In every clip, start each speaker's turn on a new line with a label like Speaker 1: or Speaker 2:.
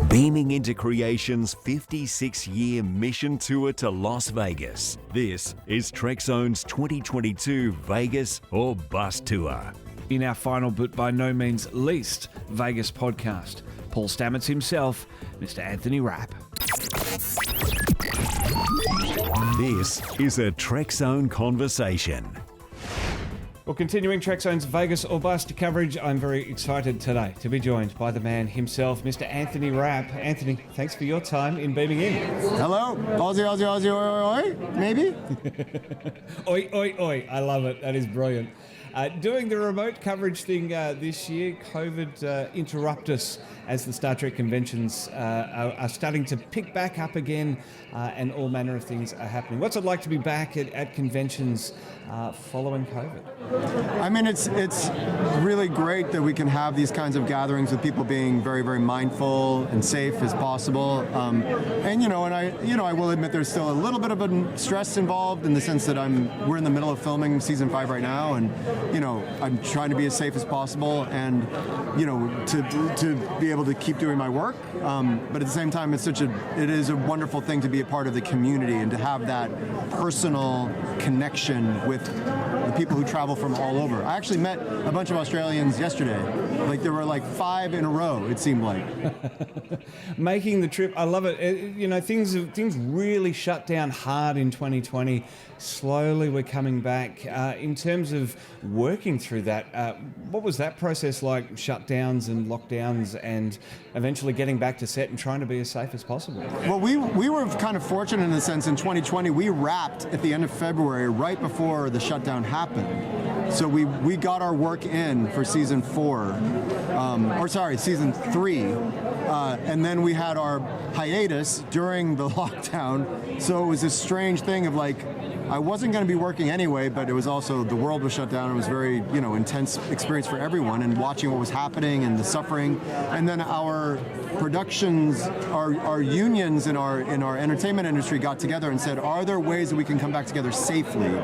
Speaker 1: Beaming into Creation's 56-year mission tour to Las Vegas. This is Trekzone's 2022 Vegas or Bust Tour.
Speaker 2: In our final but by no means least Vegas podcast, Paul Stamets himself, Mr. Anthony Rapp.
Speaker 1: This is a Trekzone Conversation.
Speaker 2: Well, continuing Trekzone's Vegas or Bust coverage, I'm very excited today to be joined by the man himself, Mr. Anthony Rapp. Anthony, thanks for your time in beaming in.
Speaker 3: Hello, Aussie, Aussie, Aussie, oi, oi, maybe?
Speaker 2: Oi, oi, oi, I love it, that is brilliant. Doing the remote coverage thing this year, COVID interrupted us as the Star Trek conventions are starting to pick back up again and all manner of things are happening. What's it like to be back at conventions following COVID?
Speaker 3: I mean, it's really great that we can have these kinds of gatherings with people being very, very mindful and safe as possible. And I will admit there's still a little bit of a stress involved in the sense that we're in the middle of filming season 5 right now, and I'm trying to be as safe as possible and to be able to keep doing my work. But at the same time, it is a wonderful thing to be a part of the community and to have that personal connection with the people who travel from all over. I actually met a bunch of Australians yesterday. Like there were like 5 in a row, it seemed like.
Speaker 2: Making the trip, I love it. Things really shut down hard in 2020. Slowly we're coming back. In terms of working through that, what was that process like, shutdowns and lockdowns and eventually getting back to set and trying to be as safe as possible?
Speaker 3: Well, we were kind of fortunate in the sense in 2020, we wrapped at the end of February, right before the shutdown happened. So we got our work in for season 3. And then we had our hiatus during the lockdown. So it was this strange thing of like, I wasn't going to be working anyway, but it was also, the world was shut down. It was very, intense experience for everyone, and watching what was happening and the suffering. And then our productions, our unions in our entertainment industry got together and said, are there ways that we can come back together safely?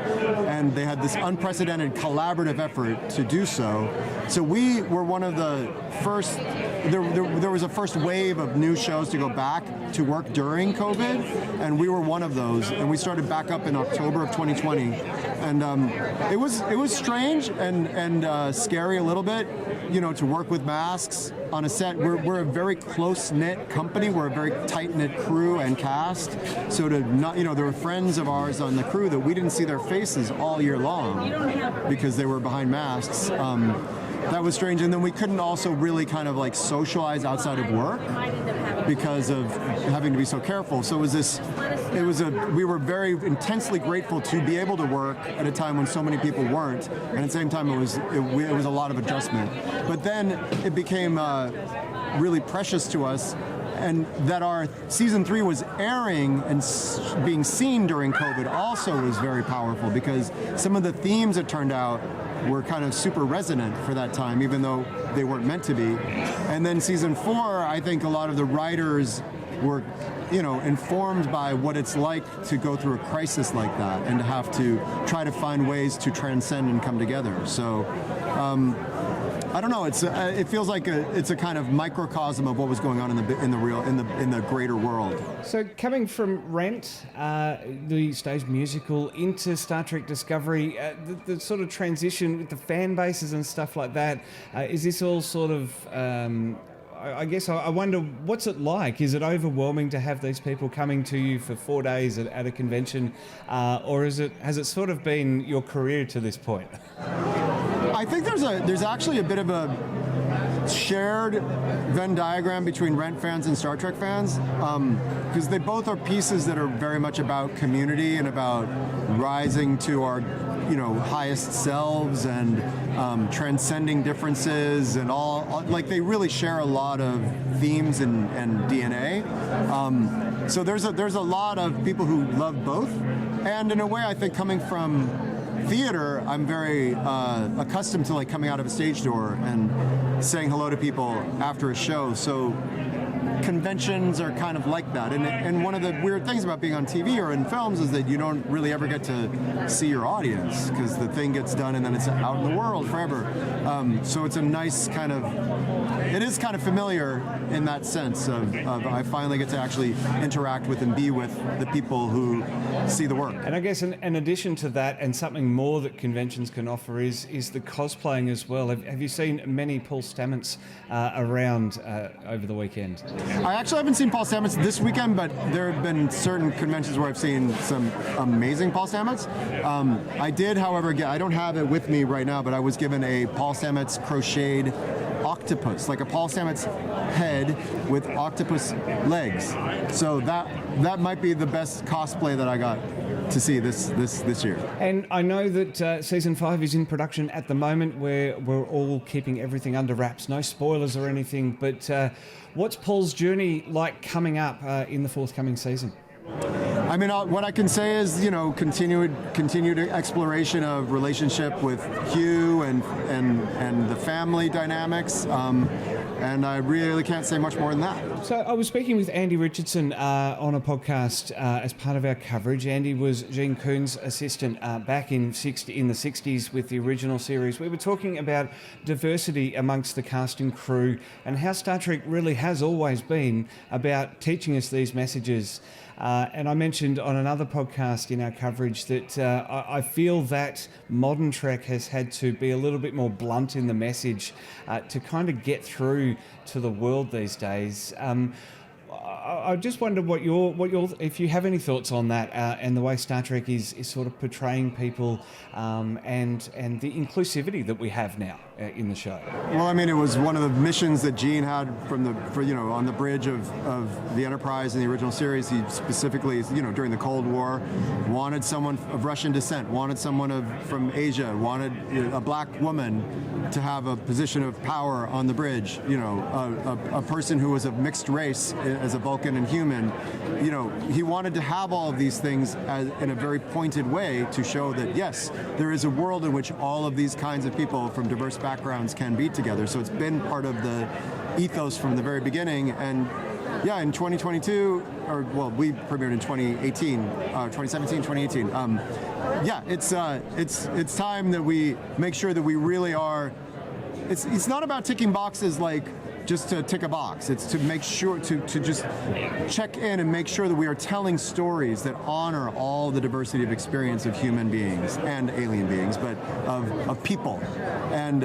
Speaker 3: And they had this unprecedented collaborative effort to do so. So we were one of the first, there was a first wave of new shows to go back to work during COVID, and we were one of those. And we started back up in October of 2020. And it was strange and scary a little bit, to work with masks on a set. We're a very close-knit company. We're a very tight-knit crew and cast. So to not, there were friends of ours on the crew that we didn't see their faces all year long because they were behind masks. That was strange. And then we couldn't also really kind of like socialize outside of work because of having to be so careful. So we were very intensely grateful to be able to work at a time when so many people weren't. And at the same time, it was a lot of adjustment. But then it became really precious to us, and that our season 3 was airing and being seen during COVID also was very powerful, because some of the themes, it turned out, were kind of super resonant for that time, even though they weren't meant to be. And then season 4, I think a lot of the writers were, informed by what it's like to go through a crisis like that and to have to try to find ways to transcend and come together. So, I don't know. It feels like it's a kind of microcosm of what was going on in the greater world.
Speaker 2: So coming from Rent, the stage musical, into Star Trek Discovery, the sort of transition with the fan bases and stuff like that, is this all sort of? I guess I wonder, what's it like? Is it overwhelming to have these people coming to you for 4 days at a convention, or has it sort of been your career to this point?
Speaker 3: I think there's actually a bit of a shared Venn diagram between Rent fans and Star Trek fans, because they both are pieces that are very much about community and about rising to our highest selves and transcending differences and all. Like, they really share a lot of themes and DNA. So there's a lot of people who love both, and in a way, I think coming from theater, I'm very accustomed to coming out of a stage door and saying hello to people after a show. So conventions are kind of like that. And one of the weird things about being on TV or in films is that you don't really ever get to see your audience, because the thing gets done and then it's out in the world forever. So it's a nice kind of, it is kind of familiar in that sense of I finally get to actually interact with and be with the people who see the work.
Speaker 2: And I guess in addition to that, and something more that conventions can offer is the cosplaying as well. Have you seen many Paul Stamets around over the weekend?
Speaker 3: I actually haven't seen Paul Stamets this weekend, but there have been certain conventions where I've seen some amazing Paul Stamets. I did, however, I don't have it with me right now, but I was given a Paul Stamets crocheted octopus, like a Paul Stamets head with octopus legs. So that might be the best cosplay that I got to see this year.
Speaker 2: And I know that season 5 is in production at the moment, where we're all keeping everything under wraps, no spoilers or anything, but what's Paul's journey like coming up in the forthcoming season?
Speaker 3: I mean, what I can say is, continued exploration of relationship with Hugh and the family dynamics, and I really can't say much more than that.
Speaker 2: So I was speaking with Andy Richardson on a podcast as part of our coverage. Andy was Gene Coon's assistant back in the 60s with the original series. We were talking about diversity amongst the cast and crew and how Star Trek really has always been about teaching us these messages. And I mentioned on another podcast in our coverage that I feel that modern Trek has had to be a little bit more blunt in the message to kind of get through to the world these days. I just wonder what your if you have any thoughts on that and the way Star Trek is sort of portraying people and the inclusivity that we have now in the show.
Speaker 3: Well, I mean, it was one of the missions that Gene had on the bridge of the Enterprise in the original series. He specifically, during the Cold War, wanted someone of Russian descent, wanted someone from Asia, wanted a black woman to have a position of power on the bridge. A person who was of mixed race as a Vulcan and human. He wanted to have all of these things in a very pointed way to show that yes, there is a world in which all of these kinds of people from diverse backgrounds can be together. So it's been part of the ethos from the very beginning. And yeah, in 2022, we premiered in 2017, 2018. Yeah, it's time that we make sure that we really are. It's not about ticking boxes like just to tick a box. It's to make sure to just check in and make sure that we are telling stories that honor all the diversity of experience of human beings and alien beings, but of people. And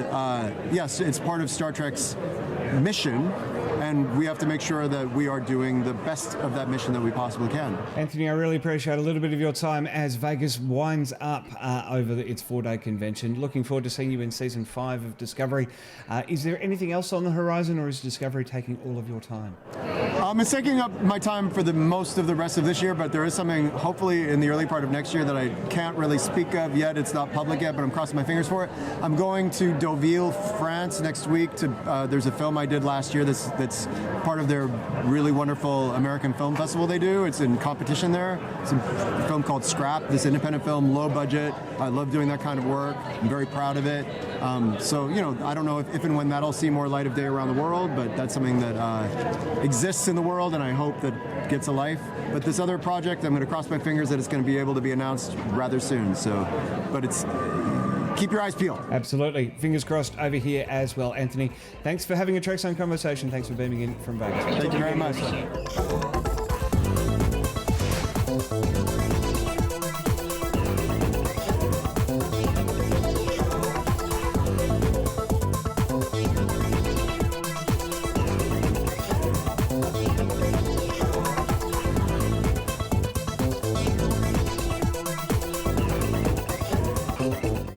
Speaker 3: yes, it's part of Star Trek's mission, and we have to make sure that we are doing the best of that mission that we possibly can.
Speaker 2: Anthony, I really appreciate a little bit of your time as Vegas winds up over its 4-day convention. Looking forward to seeing you in season 5 of Discovery. Is there anything else on the horizon, or is Discovery taking all of your time?
Speaker 3: It's taking up my time for the most of the rest of this year, but there is something hopefully in the early part of next year that I can't really speak of yet. It's not public yet, but I'm crossing my fingers for it. I'm going to Deauville, France next week. There's a film I did last year that's part of their really wonderful American Film Festival they do. It's in competition there. It's a film called Scrap, this independent film, low budget. I love doing that kind of work. I'm very proud of it. So, I don't know if and when that'll see more light of day around the world, but that's something that exists in the world, and I hope that gets a life. But this other project, I'm going to cross my fingers that it's going to be able to be announced rather soon. So, but it's... keep your eyes peeled.
Speaker 2: Absolutely. Fingers crossed over here as well. Anthony, thanks for having a Trekzone Conversation. Thanks for beaming in from Vegas.
Speaker 3: Thank you very much.